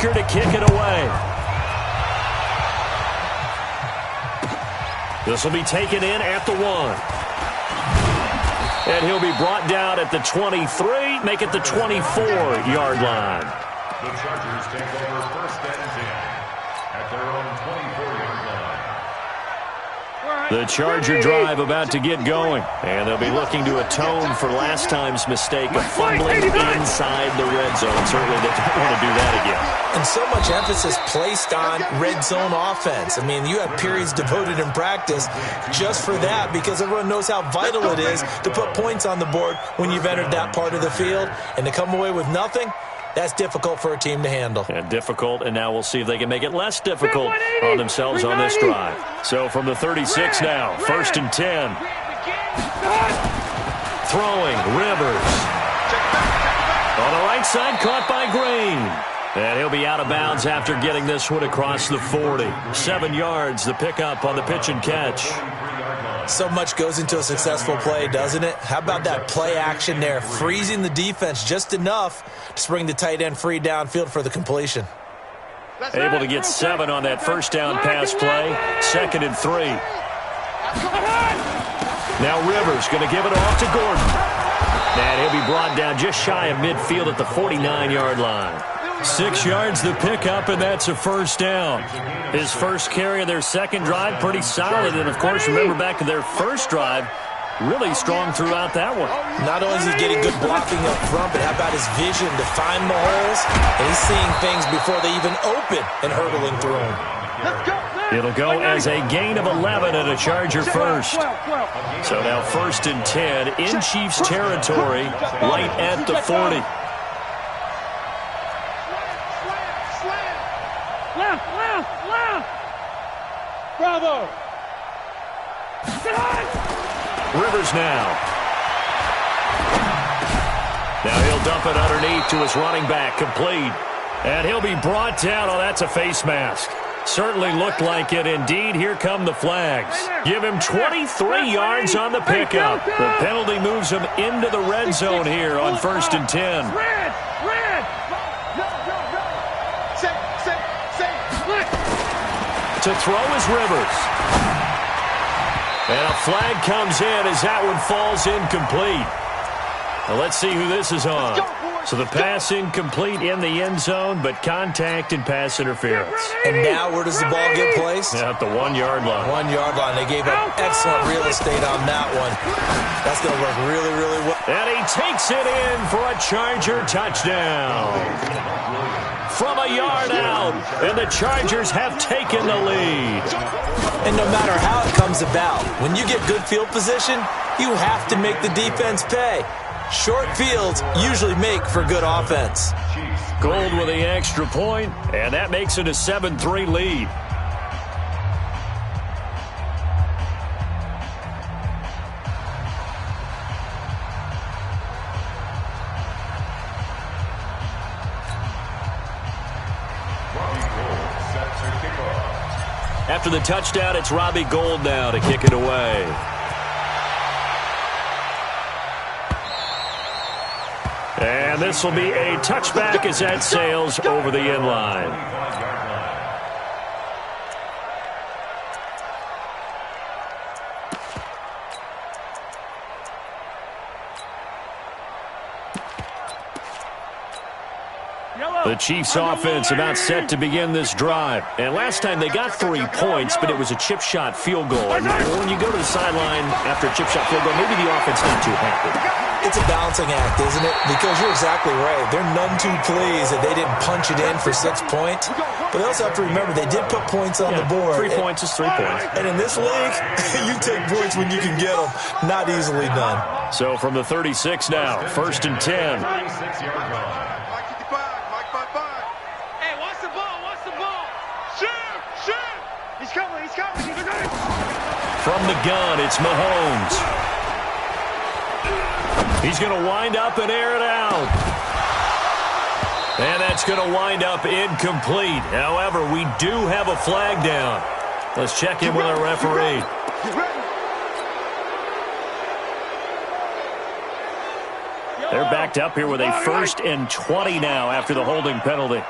kicker to kick it away. This will be taken in at the 1. And he'll be brought down at the 23, make it the 24-yard line. The Chargers take over 1st and 10 at their own 24-yard line. The Charger drive about to get going, and they'll be looking to atone for last time's mistake of fumbling inside the red zone. Certainly they don't want to do that again. And so much emphasis placed on red zone offense. I mean, you have periods devoted in practice just for that because everyone knows how vital it is to put points on the board when you've entered that part of the field. And to come away with nothing, that's difficult for a team to handle. And difficult, and now we'll see if they can make it less difficult on themselves on this drive. So from the 36 now, 1st and 10. Throwing, Rivers. On the right side, caught by Green. And he'll be out of bounds after getting this one across the 40. 7 yards, the pickup on the pitch and catch. So much goes into a successful play, doesn't it? How about that play action there, freezing the defense just enough to bring the tight end free downfield for the completion. Able to get 7 on that first down pass play. 2nd and 3. Now Rivers going to give it off to Gordon. And he'll be brought down just shy of midfield at the 49-yard line. 6 yards the pickup, and that's a 1st down. His first carry of their second drive, pretty solid. And, of course, remember back to their first drive, really strong throughout that one. Not only is he getting good blocking up front, but how about his vision to find the holes? And he's seeing things before they even open and hurtling through them. It'll go as a gain of 11 and a Charger first. So now 1st and 10 in Chiefs territory, right at the 40. Bravo! Rivers now. Now he'll dump it underneath to his running back, complete. And he'll be brought down. Oh, that's a face mask. Certainly looked like it. Indeed, here come the flags. Give him 23 yards on the pickup. The penalty moves him into the red zone here on 1st and 10. Red! To throw is Rivers. And a flag comes in as that one falls incomplete. Now let's see who this is on. So the pass incomplete in the end zone, but contact and pass interference. And now where does the ball get placed? At the 1-yard line. 1-yard line. They gave up excellent real estate on that one. That's going to work really, really well. And he takes it in for a Charger touchdown. From a yard out, and the Chargers have taken the lead. And no matter how it comes about, when you get good field position, you have to make the defense pay. Short fields usually make for good offense. Gold with the extra point, and that makes it a 7-3 lead. After the touchdown, it's Robbie Gould now to kick it away. And this will be a touchback as that sails over the end line. The Chiefs offense about set to begin this drive. And last time they got 3 points, but it was a chip shot field goal. And when you go to the sideline after a chip shot field goal, maybe the offense not too happy. It's a balancing act, isn't it? Because you're exactly right. They're none too pleased that they didn't punch it in for 6 points. But they also have to remember they did put points on the board. 3 points is 3 points. And in this league, you take points when you can get them. Not easily done. So from the 36 now, 1st and 10. From the gun, it's Mahomes. He's going to wind up and air it out. And that's going to wind up incomplete. However, we do have a flag down. Let's check in with our referee. They're backed up here with a 1st and 20 now after the holding penalty.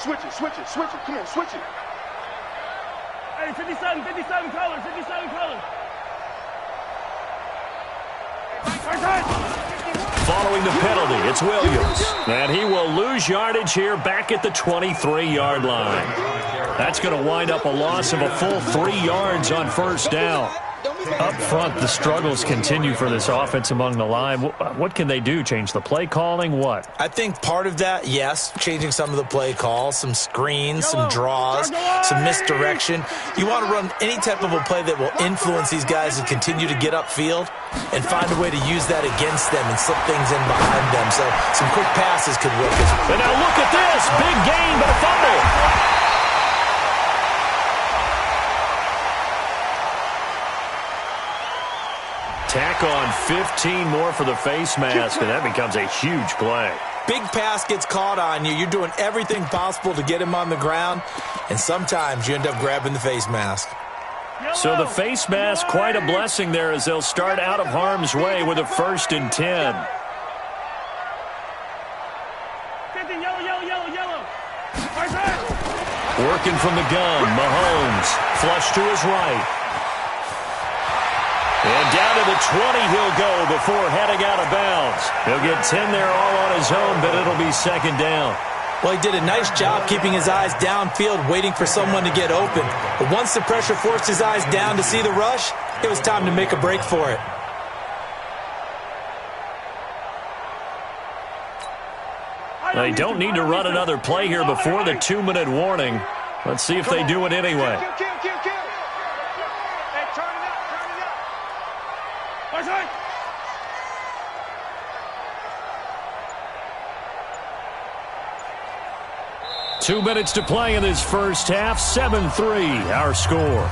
Switch it. Come on, switch it. Hey, 57 colors. Following the penalty, it's Williams. And he will lose yardage here back at the 23-yard line. That's going to wind up a loss of a full 3 yards on first down. Up front, the struggles continue for this offense among the line. What can they do? Change the play calling? What? I think part of that, yes, changing some of the play calls, some screens, some draws, some misdirection. You want to run any type of a play that will influence these guys to continue to get upfield and find a way to use that against them and slip things in behind them. So some quick passes could work as well. And now look at this. Big gain, but a fumble. Tack on 15 more for the face mask, and that becomes a huge play. Big pass gets caught on you. You're doing everything possible to get him on the ground, and sometimes you end up grabbing the face mask. So the face mask, quite a blessing there as they'll start out of harm's way with a 1st and 10. 50, yellow. Working from the gun, Mahomes, flush to his right. And down to the 20 he'll go before heading out of bounds. He'll get 10 there all on his own, but it'll be 2nd down. Well, he did a nice job keeping his eyes downfield, waiting for someone to get open. But once the pressure forced his eyes down to see the rush, it was time to make a break for it. They don't need to run another play here before the 2-minute warning. Let's see if they do it anyway. Hey, turn it up. 2 minutes to play in this first half. 7-3, our score.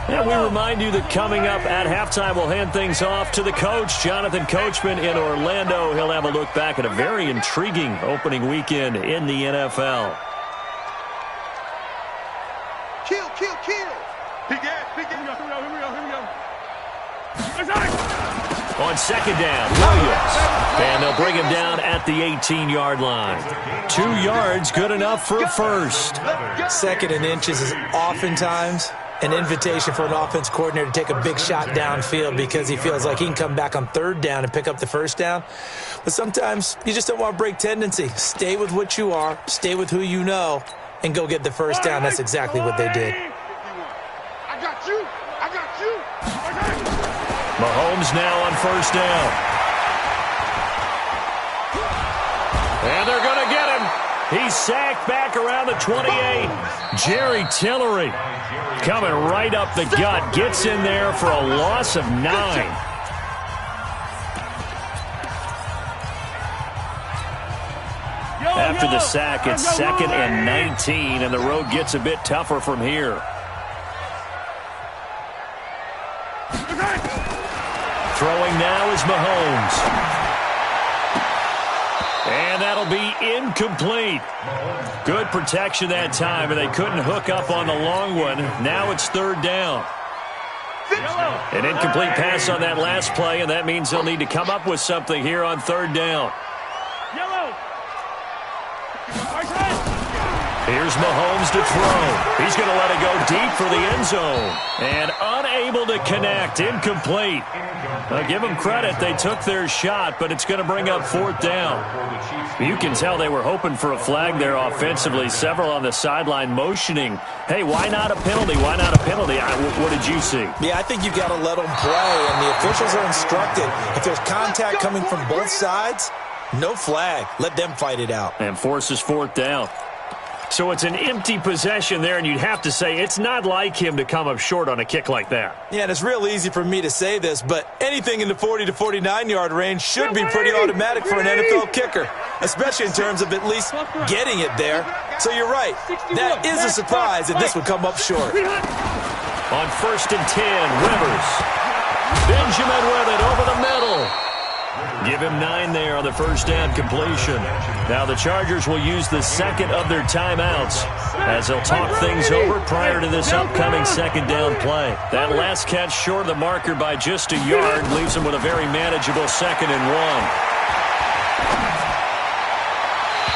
And we remind you that coming up at halftime, we'll hand things off to the coach, Jonathan Coachman in Orlando. He'll have a look back at a very intriguing opening weekend in the NFL. Kill. Big ass. Here we go. On 2nd down, Williams. And they'll bring him down at the 18-yard line. 2 yards, good enough for a first. 2nd and inches is oftentimes an invitation for an offense coordinator to take a big shot downfield because he feels like he can come back on 3rd down and pick up the first down. But sometimes you just don't want to break tendency. Stay with what you are, stay with who you know, and go get the first down. That's exactly what they did. I got you. Mahomes now on 1st down. And they're going to get him. He's sacked back around the 28. Jerry Tillery coming right up the gut. Gets in there for a loss of 9. After the sack, it's 2nd and 19, and the road gets a bit tougher from here. Throwing now is Mahomes. And that'll be incomplete. Good protection that time, and they couldn't hook up on the long one. Now it's 3rd down. An incomplete pass on that last play, and that means they'll need to come up with something here on 3rd down. Here's Mahomes to throw. He's going to let it go deep for the end zone. And unable to connect. Incomplete. Now, give them credit. They took their shot, but it's going to bring up 4th down. You can tell they were hoping for a flag there offensively. Several on the sideline motioning. Hey, why not a penalty? Why not a penalty? What did you see? Yeah, I think you've got to let them play, and the officials are instructed. If there's contact coming from both sides, no flag. Let them fight it out. And forces 4th down. So it's an empty possession there, and you'd have to say it's not like him to come up short on a kick like that. Yeah, and it's real easy for me to say this, but anything in the 40 to 49-yard range should be pretty automatic for an NFL kicker, especially in terms of at least getting it there. So you're right. That is a surprise that this would come up short. On 1st and 10, Rivers. Benjamin with it over the middle. Give him 9 there on the 1st down completion. Now the Chargers will use the 2nd of their timeouts as they'll talk things over prior to this upcoming 2nd down play. That last catch short of the marker by just a yard leaves them with a very manageable 2nd and 1.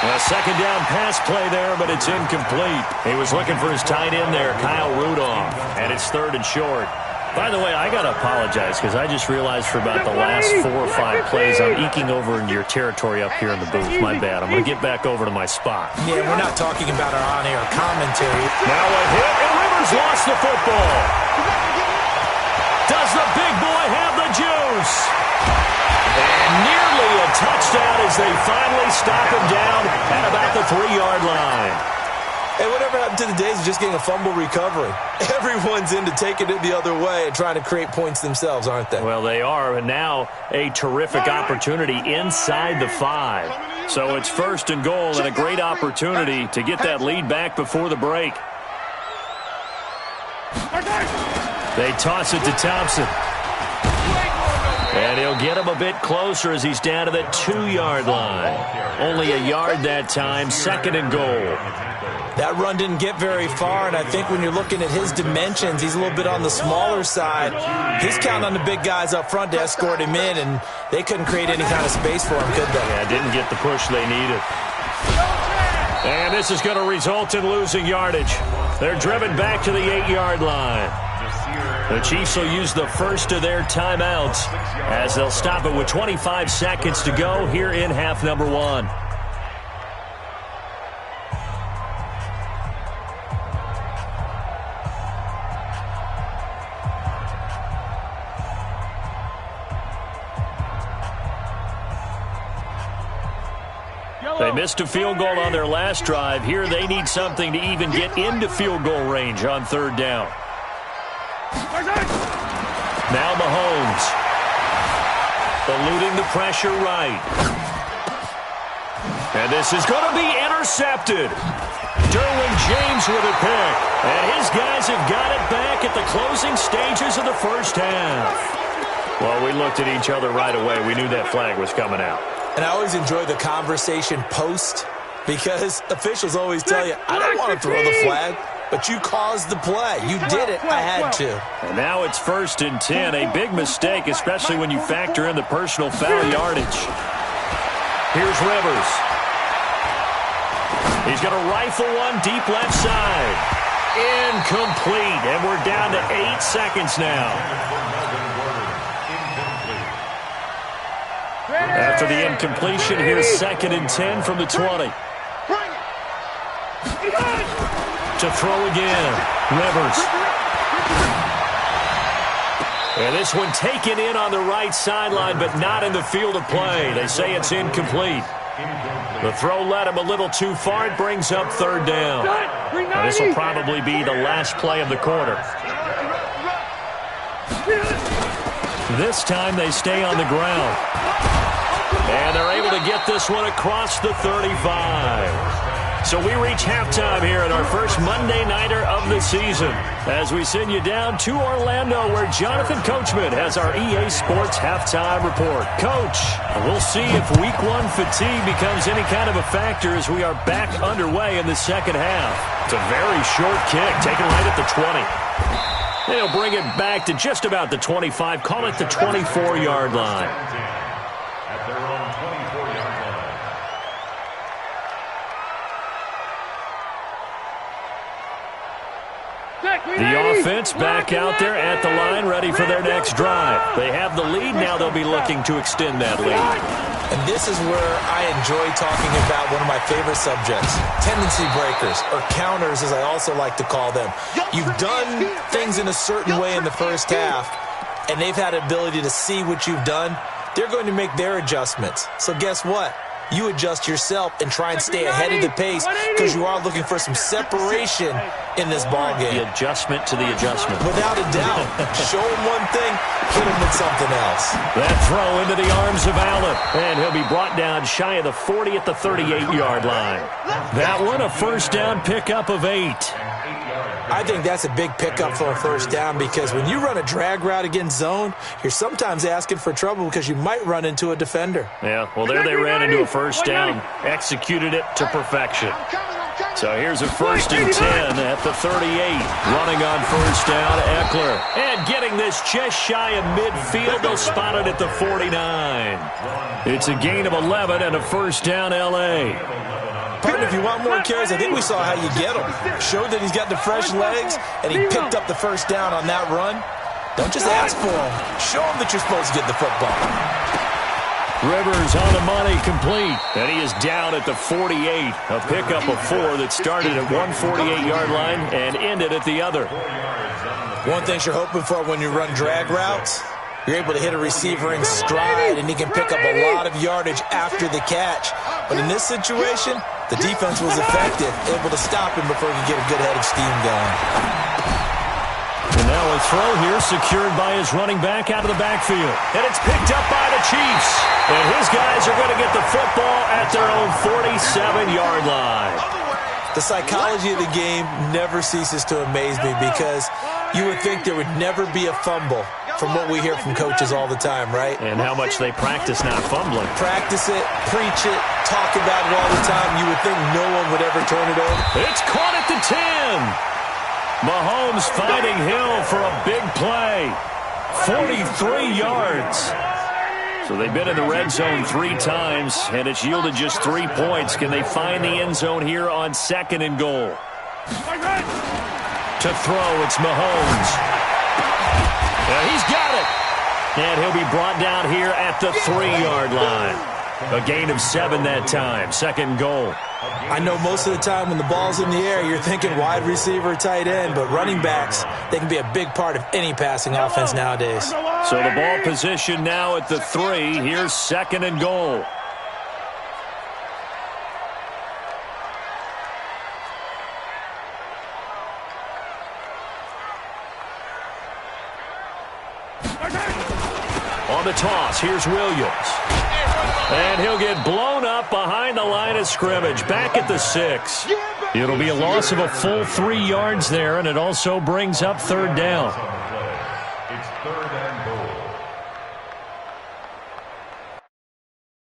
A second down pass play there, but it's incomplete. He was looking for his tight end there, Kyle Rudolph, and it's 3rd and short. By the way, I got to apologize because I just realized for about the last 4 or 5 plays I'm eking over into your territory up here in the booth. My bad. I'm going to get back over to my spot. Yeah, we're not talking about our on-air commentary. Now a hit, and Rivers lost the football. Does the big boy have the juice? And nearly a touchdown as they finally stop him down at about the 3-yard line. Hey, whatever happened to the days of just getting a fumble recovery? Everyone's into taking it the other way and trying to create points themselves, aren't they? Well, they are, and now a terrific opportunity inside the 5. So it's 1st and goal and a great opportunity to get that lead back before the break. They toss it to Thompson. And he'll get him a bit closer as he's down to the 2-yard line. Only a yard that time, 2nd and goal. That run didn't get very far, and I think when you're looking at his dimensions, he's a little bit on the smaller side. He's counting on the big guys up front to escort him in, and they couldn't create any kind of space for him, could they? Yeah, didn't get the push they needed. And this is going to result in losing yardage. They're driven back to the 8-yard line. The Chiefs will use the first of their timeouts as they'll stop it with 25 seconds to go here in half number 1. They missed a field goal on their last drive. Here they need something to even get into field goal range on 3rd down. Now Mahomes. Eluding the pressure right. And this is going to be intercepted. Derwin James with a pick. And his guys have got it back at the closing stages of the first half. Well, we looked at each other right away. We knew that flag was coming out. And I always enjoy the conversation post because officials always tell you, I don't want to throw the flag, but you caused the play. You did it. I had to. And now it's 1st and 10. A big mistake, especially when you factor in the personal foul yardage. Here's Rivers. He's going to rifle one deep left side. Incomplete. And we're down to 8 seconds now. After the incompletion, here's 2nd and 10 from the 20. To throw again. Rivers. And this one taken in on the right sideline, but not in the field of play. They say it's incomplete. The throw led him a little too far. It brings up 3rd down. And this will probably be the last play of the quarter. This time they stay on the ground. And they're able to get this one across the 35. So we reach halftime here at our first Monday Nighter of the season as we send you down to Orlando where Jonathan Coachman has our EA Sports Halftime Report. Coach, we'll see if Week 1 fatigue becomes any kind of a factor as we are back underway in the second half. It's a very short kick, taken right at the 20. They'll bring it back to just about the 25, call it the 24-yard line. The offense back out there at the line, ready for their next drive. They have the lead. Now they'll be looking to extend that lead. And this is where I enjoy talking about one of my favorite subjects, tendency breakers, or counters as I also like to call them. You've done things in a certain way in the first half, and they've had an ability to see what you've done. They're going to make their adjustments. So guess what? You adjust yourself and try and stay ahead of the pace because you are looking for some separation in this ball game. The adjustment to the adjustment. Without a doubt. Show him one thing, hit him with something else. That throw into the arms of Allen. And he'll be brought down shy of the 40 at the 38-yard line. That one, a first down pickup of 8. I think that's a big pickup for a first down because when you run a drag route against zone, you're sometimes asking for trouble because you might run into a defender. Yeah, well, there they ran into a first down, executed it to perfection. So here's a 1st and 10 at the 38. Running on first down, Eckler. And getting this just shy of midfield, they'll spot it at the 49. It's a gain of 11 and a first down, L.A. Partner, if you want more carries, I think we saw how you get them. Showed that he's got the fresh legs, and he picked up the first down on that run. Don't just ask for them. Show them that you're supposed to get the football. Rivers on the money, complete. And he is down at the 48. A pickup of 4 that started at 148-yard line and ended at the other. One thing you're hoping for when you run drag routes, you're able to hit a receiver in stride, and he can pick up a lot of yardage after the catch. But in this situation, the defense was effective, able to stop him before he could get a good head of steam going. And now a throw here secured by his running back out of the backfield. And it's picked up by the Chiefs. And his guys are going to get the football at their own 47-yard line. The psychology of the game never ceases to amaze me because you would think there would never be a fumble from what we hear from coaches all the time, right? And how much they practice not fumbling. Practice it, preach it, talk about it all the time. You would think no one would ever turn it over. It's caught at the 10. Mahomes finding Hill for a big play. 43 yards. So they've been in the red zone 3 times, and it's yielded just 3 points. Can they find the end zone here on 2nd and goal? To throw, it's Mahomes. He's got it. And he'll be brought down here at the 3-yard line. A gain of 7 that time. 2nd goal. I know most of the time when the ball's in the air, you're thinking wide receiver, tight end, but running backs, they can be a big part of any passing offense nowadays. So the ball position now at the 3. Here's 2nd and goal. On the toss, here's Williams. And he'll get blown up behind the line of scrimmage, back at the 6. It'll be a loss of a full 3 yards there, and it also brings up 3rd down. It's 3rd and goal.